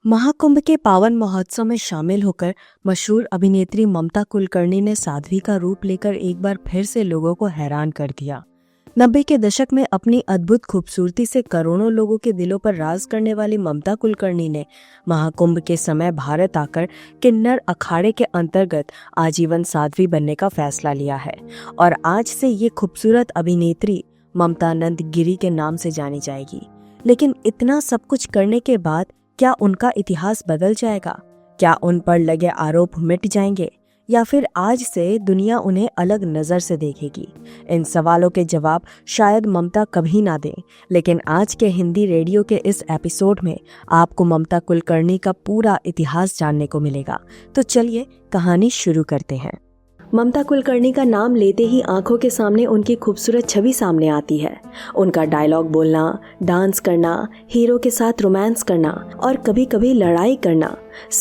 महाकुंभ के पावन महोत्सव में शामिल होकर मशहूर अभिनेत्री ममता कुलकर्णी ने साध्वी का रूप लेकर एक बार फिर से लोगों को हैरान कर दिया। 90 के दशक में अपनी अद्भुत खूबसूरती से करोड़ों लोगों के दिलों पर राज करने वाली ममता कुलकर्णी ने महाकुंभ के समय भारत आकर किन्नर अखाड़े के अंतर्गत आजीवन साध्वी बनने का फैसला लिया है और आज से ये खूबसूरत अभिनेत्री ममता नंद गिरी के नाम से जानी जाएगी। लेकिन इतना सब कुछ करने के बाद क्या उनका इतिहास बदल जाएगा? क्या उन पर लगे आरोप मिट जाएंगे या फिर आज से दुनिया उन्हें अलग नजर से देखेगी? इन सवालों के जवाब शायद ममता कभी ना दें, लेकिन आज के हिंदी रेडियो के इस एपिसोड में आपको ममता कुलकर्णी का पूरा इतिहास जानने को मिलेगा। तो चलिए कहानी शुरू करते हैं। ममता कुलकर्णी का नाम लेते ही आंखों के सामने उनकी खूबसूरत छवि सामने आती है। उनका डायलॉग बोलना, डांस करना, हीरो के साथ रोमांस करना और कभी कभी लड़ाई करना,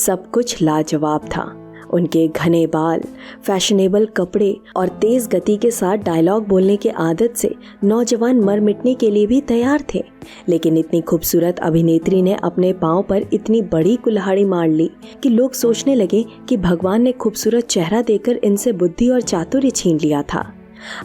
सब कुछ लाजवाब था। उनके घने बाल, फैशनेबल कपड़े और तेज गति के साथ डायलॉग बोलने की आदत से नौजवान मर मिटने के लिए भी तैयार थे। लेकिन इतनी खूबसूरत अभिनेत्री ने अपने पांव पर इतनी बड़ी कुल्हाड़ी मार ली कि लोग सोचने लगे कि भगवान ने खूबसूरत चेहरा देकर इनसे बुद्धि और चातुर्य छीन लिया था।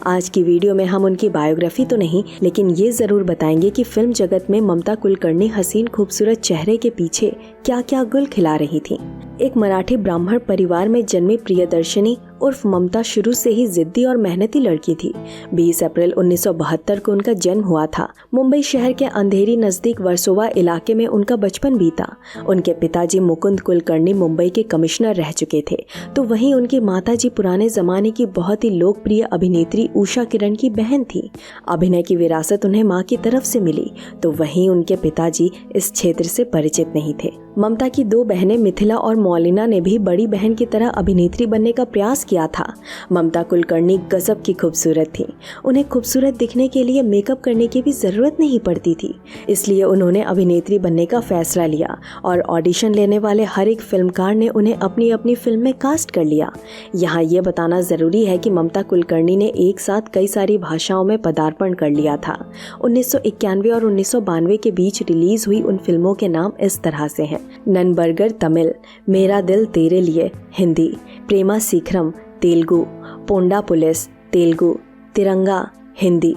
आज की वीडियो में हम उनकी बायोग्राफी तो नहीं, लेकिन ये जरूर बताएंगे कि फिल्म जगत में ममता कुलकर्णी हसीन खूबसूरत चेहरे के पीछे क्या क्या गुल खिला रही थी। एक मराठी ब्राह्मण परिवार में जन्मी प्रियदर्शनी उर्फ ममता शुरू से ही जिद्दी और मेहनती लड़की थी। 20 अप्रैल 1972 को उनका जन्म हुआ था। मुंबई शहर के अंधेरी नजदीक वर्सोवा इलाके में उनका बचपन बीता। उनके पिताजी मुकुंद कुलकर्णी मुंबई के कमिश्नर रह चुके थे, तो वहीं उनकी माताजी पुराने जमाने की बहुत ही लोकप्रिय अभिनेत्री उषा किरण की बहन थी। अभिनय की विरासत उन्हें माँ की तरफ से मिली, तो वहीं उनके पिताजी इस क्षेत्र से परिचित नहीं थे। ममता की 2 बहनें मिथिला और मौलिना ने भी बड़ी बहन की तरह अभिनेत्री बनने का प्रयास किया था। ममता कुलकर्णी गजब की खूबसूरत थी। उन्हें खूबसूरत दिखने के लिए मेकअप करने की भी जरूरत नहीं पड़ती थी, इसलिए उन्होंने अभिनेत्री बनने का फैसला लिया और ऑडिशन लेने वाले हर एक फिल्मकार ने उन्हें अपनी अपनी फिल्म में कास्ट कर लिया। यहाँ ये बताना जरूरी है कि ममता कुलकर्णी ने एक साथ कई सारी भाषाओं में पदार्पण कर लिया था। 1991 और 1992 के बीच रिलीज हुई उन फिल्मों के नाम इस तरह से हैं: ननबर्गर तमिल, मेरा दिल तेरे लिए हिंदी, प्रेमा सीखरम तेलुगु, पोंडा पुलिस तेलुगु, तिरंगा हिंदी।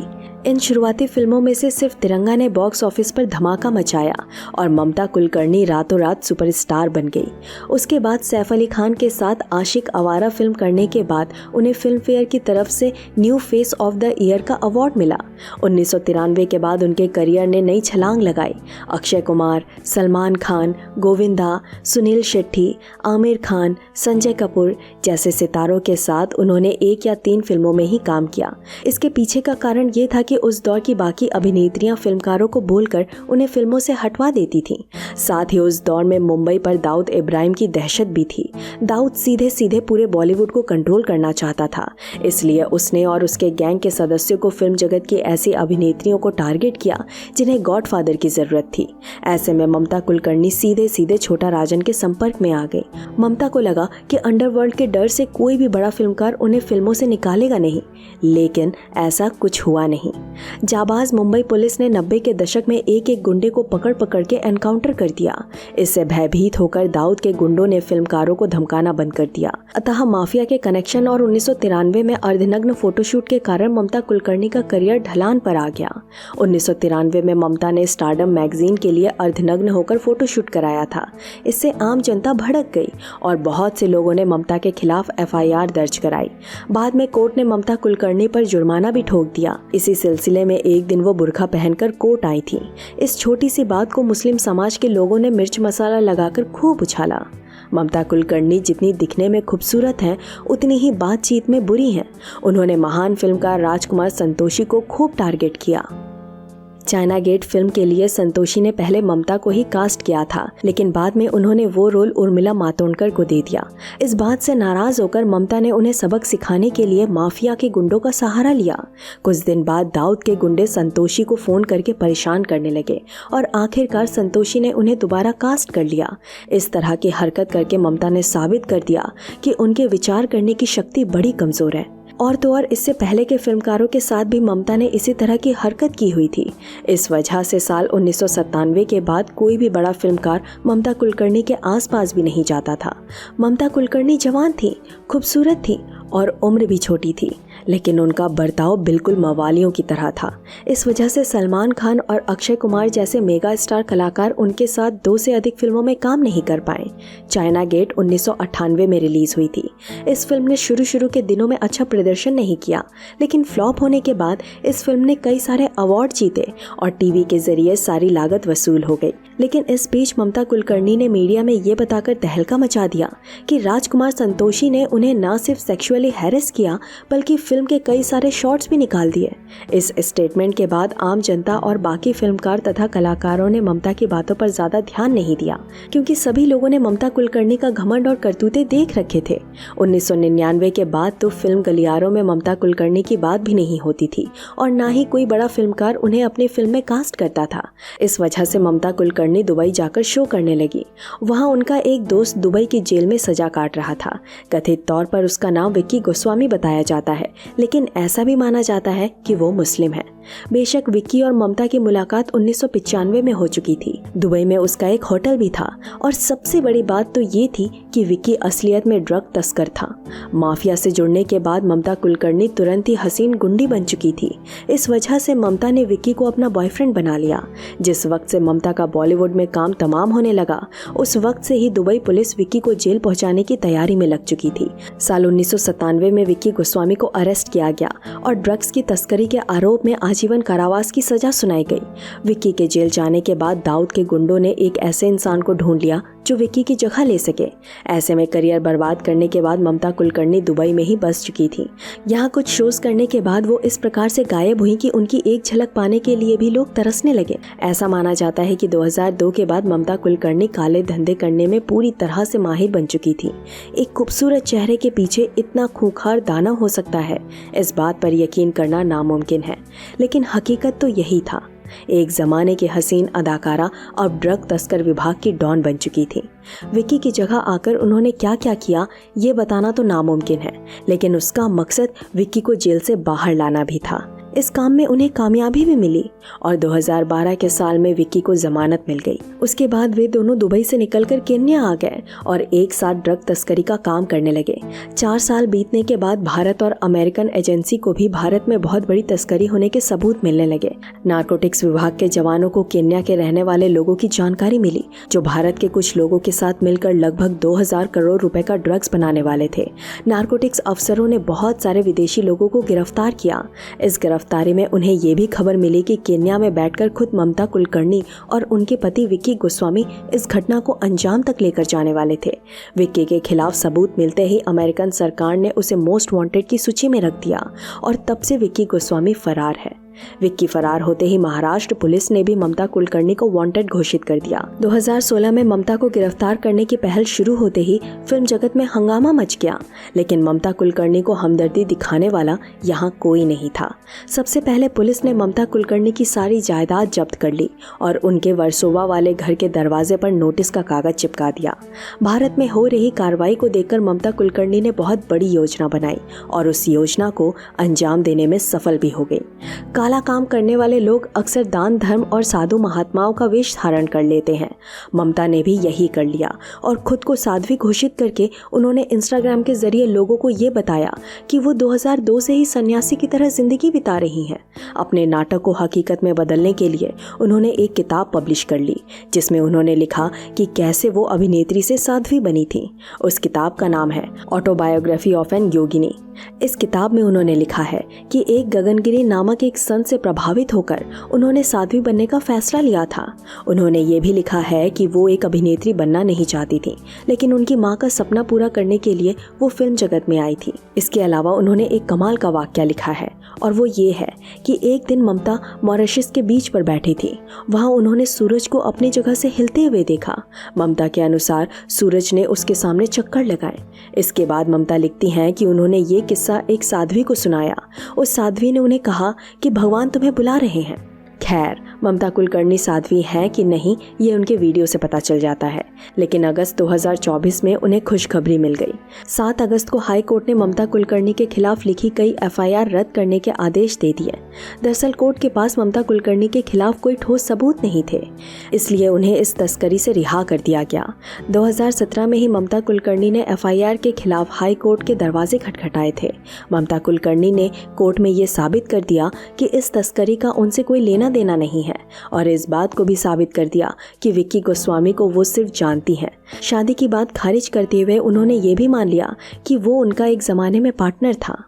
इन शुरुआती फिल्मों में से सिर्फ तिरंगा ने बॉक्स ऑफिस पर धमाका मचाया और ममता कुलकर्णी रातों रात सुपरस्टार बन गई। उसके बाद सैफ अली खान के साथ आशिक आवारा फिल्म करने के बाद उन्हें फिल्म फेयर की तरफ से new face of the year का अवार्ड मिला। 1993 के बाद उनके करियर ने नई छलांग लगाई। अक्षय कुमार, सलमान खान, गोविंदा, सुनील शेट्टी, आमिर खान, संजय कपूर जैसे सितारों के साथ उन्होंने 1 या 3 फिल्मों में ही काम किया। इसके पीछे का कारण ये था कि उस दौर की बाकी अभिनेत्रियां फिल्मकारों को बोलकर उन्हें फिल्मों से हटवा देती थीं। साथ ही उस दौर में मुंबई पर दाऊद इब्राहिम की दहशत भी थी। दाऊद सीधे सीधे पूरे बॉलीवुड को कंट्रोल करना चाहता था, इसलिए उसने और उसके गैंग के सदस्यों को फिल्म जगत की ऐसी अभिनेत्रियों को टारगेट किया जिन्हें गॉडफादर की जरूरत थी। ऐसे में ममता कुलकर्णी सीधे सीधे छोटा राजन के संपर्क में आ गई। ममता को लगा कि अंडरवर्ल्ड के डर से कोई भी बड़ा फिल्मकार उन्हें फिल्मों से निकालेगा नहीं, लेकिन ऐसा कुछ हुआ नहीं। जाबाज मुंबई पुलिस ने 90 के दशक में एक एक गुंडे को पकड़ पकड़ के एनकाउंटर कर दिया। इससे भयभीत होकर दाऊद के गुंडों ने फिल्मकारों को धमकाना बंद कर दिया। अतः माफिया के कनेक्शन और 1993 में अर्धनग्न फोटोशूट के कारण ममता कुलकर्णी का करियर ढलान पर आ गया। 1993 में ममता ने स्टारडम मैगजीन के लिए अर्धनग्न होकर फोटोशूट कराया था। इससे आम जनता भड़क गई और बहुत से लोगों ने ममता के खिलाफ FIR दर्ज कराई। बाद में कोर्ट ने ममता कुलकर्णी पर जुर्माना भी ठोक दिया। इसी सिलसिले में एक दिन वो बुर्का पहनकर कोर्ट आई थी। इस छोटी सी बात को मुस्लिम समाज के लोगों ने मिर्च मसाला लगाकर खूब उछाला। ममता कुलकर्णी जितनी दिखने में खूबसूरत हैं, उतनी ही बातचीत में बुरी हैं। उन्होंने महान फिल्मकार राजकुमार संतोषी को खूब टारगेट किया। चाइना गेट फिल्म के लिए संतोषी ने पहले ममता को ही कास्ट किया था, लेकिन बाद में उन्होंने वो रोल उर्मिला मातोंडकर को दे दिया। इस बात से नाराज होकर ममता ने उन्हें सबक सिखाने के लिए माफिया के गुंडों का सहारा लिया। कुछ दिन बाद दाऊद के गुंडे संतोषी को फोन करके परेशान करने लगे और आखिरकार संतोषी ने उन्हें दोबारा कास्ट कर लिया। इस तरह की हरकत करके ममता ने साबित कर दिया कि उनके विचार करने की शक्ति बड़ी कमजोर है और तो और इससे पहले के फिल्मकारों के साथ भी ममता ने इसी तरह की हरकत की हुई थी। इस वजह से साल 1997 के बाद कोई भी बड़ा फिल्मकार ममता कुलकर्णी के आसपास भी नहीं जाता था। ममता कुलकर्णी जवान थी, खूबसूरत थी और उम्र भी छोटी थी, लेकिन उनका बर्ताव बिल्कुल मवालियों की तरह था। इस वजह से सलमान खान और अक्षय कुमार जैसे मेगा स्टार कलाकार उनके साथ 2 से अधिक फिल्मों में काम नहीं कर पाए। चाइना गेट 1998 में रिलीज हुई थी। इस फिल्म ने शुरू के दिनों में अच्छा प्रदर्शन नहीं किया, लेकिन फ्लॉप होने के बाद इस फिल्म ने कई सारे अवार्ड जीते और टीवी के जरिए सारी लागत वसूल हो गई। लेकिन इस बीच ममता कुलकर्णी ने मीडिया में ये बताकर तहलका मचा दिया कि राजकुमार संतोषी ने उन्हें न सिर्फ सेक्सुअली हैरेस किया बल्कि फिल्म के कई सारे शॉट्स भी निकाल दिए। इस स्टेटमेंट के बाद आम जनता और बाकी फिल्मकार तथा कलाकारों ने ममता की बातों पर ज्यादा ध्यान नहीं दिया, क्योंकि सभी लोगों ने ममता कुलकर्णी का घमंड और करतूते देख रखे थे। 1999 के बाद तो फिल्म गलियारों में ममता कुलकर्णी की बात भी नहीं होती थी और ना ही कोई बड़ा फिल्मकार उन्हें अपनी फिल्म में कास्ट करता था। इस वजह से ममता कुलकर्णी दुबई जाकर शो करने लगी। वहां उनका एक दोस्त दुबई की जेल में सजा काट रहा था। कथित तौर पर उसका नाम विक्की गोस्वामी बताया जाता है, लेकिन ऐसा भी माना जाता है कि वो मुस्लिम है। बेशक विक्की और ममता की मुलाकात 1995 में हो चुकी थी। दुबई में उसका एक होटल भी था और सबसे बड़ी बात तो ये थी कि विक्की असलियत में ड्रग तस्कर था। माफिया से जुड़ने के बाद ममता कुलकर्णी तुरंत ही हसीन गुंडी बन चुकी थी। इस वजह से ममता ने विक्की को अपना बॉयफ्रेंड बना लिया। जिस वक्त से ममता का बॉलीवुड में काम तमाम होने लगा, उस वक्त से ही दुबई पुलिस विक्की को जेल पहुंचाने की तैयारी में लग चुकी थी। साल 1997 में विक्की गोस्वामी को अरेस्ट किया गया और ड्रग्स की तस्करी के आरोप में आजीवन कारावास की सजा सुनाई गई। विक्की के जेल जाने के बाद दाऊद के गुंडों ने एक ऐसे इंसान को ढूंढ लिया जो विक्की की जगह ले सके। ऐसे में करियर बर्बाद करने के बाद ममता कुलकर्णी दुबई में ही बस चुकी थी। यहाँ कुछ शोज करने के बाद वो इस प्रकार से गायब हुई कि उनकी एक झलक पाने के लिए भी लोग तरसने लगे। ऐसा माना जाता है कि 2002 के बाद ममता कुलकर्णी काले धंधे करने में पूरी तरह से माहिर बन चुकी थी। एक खूबसूरत चेहरे के पीछे इतना खूंखार दाना हो सकता है, इस बात पर यकीन करना नामुमकिन है, लेकिन हकीकत तो यही था। एक जमाने की हसीन अदाकारा अब ड्रग तस्कर विभाग की डॉन बन चुकी थी। विक्की की जगह आकर उन्होंने क्या क्या किया ये बताना तो नामुमकिन है, लेकिन उसका मकसद विक्की को जेल से बाहर लाना भी था। इस काम में उन्हें कामयाबी भी मिली और 2012 के साल में विक्की को जमानत मिल गई। उसके बाद वे दोनों दुबई से निकलकर केन्या आ गए और एक साथ ड्रग तस्करी का काम करने लगे। 4 साल बीतने के बाद भारत और अमेरिकन एजेंसी को भी भारत में बहुत बड़ी तस्करी होने के सबूत मिलने लगे। नारकोटिक्स विभाग के जवानों को केन्या के रहने वाले लोगों की जानकारी मिली, जो भारत के कुछ लोगों के साथ मिलकर लगभग 2000 करोड़ रुपए का ड्रग्स बनाने वाले थे। नारकोटिक्स अफसरों ने बहुत सारे विदेशी लोगों को गिरफ्तार किया। इस गिरफ्तारी में उन्हें ये भी खबर मिली कि केन्या में बैठकर खुद ममता कुलकर्णी और उनके पति विक्की गोस्वामी इस घटना को अंजाम तक लेकर जाने वाले थे। विक्की के खिलाफ सबूत मिलते ही अमेरिकन सरकार ने उसे मोस्ट वांटेड की सूची में रख दिया और तब से विक्की गोस्वामी फरार है। विक्की फरार होते ही महाराष्ट्र पुलिस ने भी ममता कुलकर्णी को वांटेड घोषित कर दिया। 2016 में ममता को गिरफ्तार करने की पहल शुरू होते ही फिल्म जगत में हंगामा मच गया, लेकिन ममता कुलकर्णी को हमदर्दी दिखाने वाला यहाँ कोई नहीं था। सबसे पहले पुलिस ने ममता कुलकर्णी की सारी जायदाद जब्त कर ली और उनके वर्सोवा वाले घर के दरवाजे पर नोटिस का कागज चिपका दिया। भारत में हो रही कार्रवाई को देखकर ममता कुलकर्णी ने बहुत बड़ी योजना बनाई और उस योजना को अंजाम देने में सफल भी हो गई। काला काम करने वाले लोग अक्सर दान धर्म और साधु महात्माओं का वेश धारण कर लेते हैं। ममता ने भी यही कर लिया और खुद को साध्वी घोषित करके उन्होंने इंस्टाग्राम के जरिए लोगों को ये बताया कि वो 2002 से ही सन्यासी की तरह जिंदगी बिता रही हैं। अपने नाटक को हकीकत में बदलने के लिए उन्होंने एक किताब पब्लिश कर ली, जिसमें उन्होंने लिखा कि कैसे वो अभिनेत्री से साध्वी बनी थी। उस किताब का नाम है ऑटोबायोग्राफी ऑफ एन योगिनी। इस किताब में उन्होंने लिखा है कि एक गगनगिरी नामक एक संत से प्रभावित होकर उन्होंने साध्वी बनने का फैसला लिया था। उन्होंने ये भी लिखा है कि वो एक अभिनेत्री बनना नहीं चाहती थी, लेकिन उनकी माँ का सपना पूरा करने के लिए वो फिल्म जगत में आई थी। इसके अलावा उन्होंने एक कमाल का वाक्य लिखा है और वो ये है कि एक दिन ममता मॉरिशस के बीच पर बैठी थी। वहाँ उन्होंने सूरज को अपनी जगह से हिलते हुए देखा। ममता के अनुसार सूरज ने उसके सामने चक्कर लगाए। इसके बाद ममता लिखती हैं कि उन्होंने ये किस्सा एक साध्वी को सुनाया। उस साध्वी ने उन्हें कहा कि भगवान तुम्हें बुला रहे हैं। खैर, ममता कुलकर्णी साध्वी हैं कि नहीं ये उनके वीडियो से पता चल जाता है, लेकिन अगस्त 2024 में उन्हें खुशखबरी मिल गई। 7 अगस्त को हाई कोर्ट ने ममता कुलकर्णी के खिलाफ लिखी कई एफआईआर रद्द करने के आदेश दे दिए। दरअसल कोर्ट के पास ममता कुलकर्णी के खिलाफ कोई ठोस सबूत नहीं थे, इसलिए उन्हें इस तस्करी से रिहा कर दिया गया। 2017 में ही ममता कुलकर्णी ने एफआईआर के खिलाफ हाई कोर्ट के दरवाजे खटखटाए थे। ममता कुलकर्णी ने कोर्ट में ये साबित कर दिया कि इस तस्करी का उनसे कोई लेना देना नहीं है, और इस बात को भी साबित कर दिया कि विक्की गोस्वामी को वो सिर्फ जानती हैं। शादी की बात खारिज करते हुए उन्होंने ये भी मान लिया कि वो उनका एक जमाने में पार्टनर था।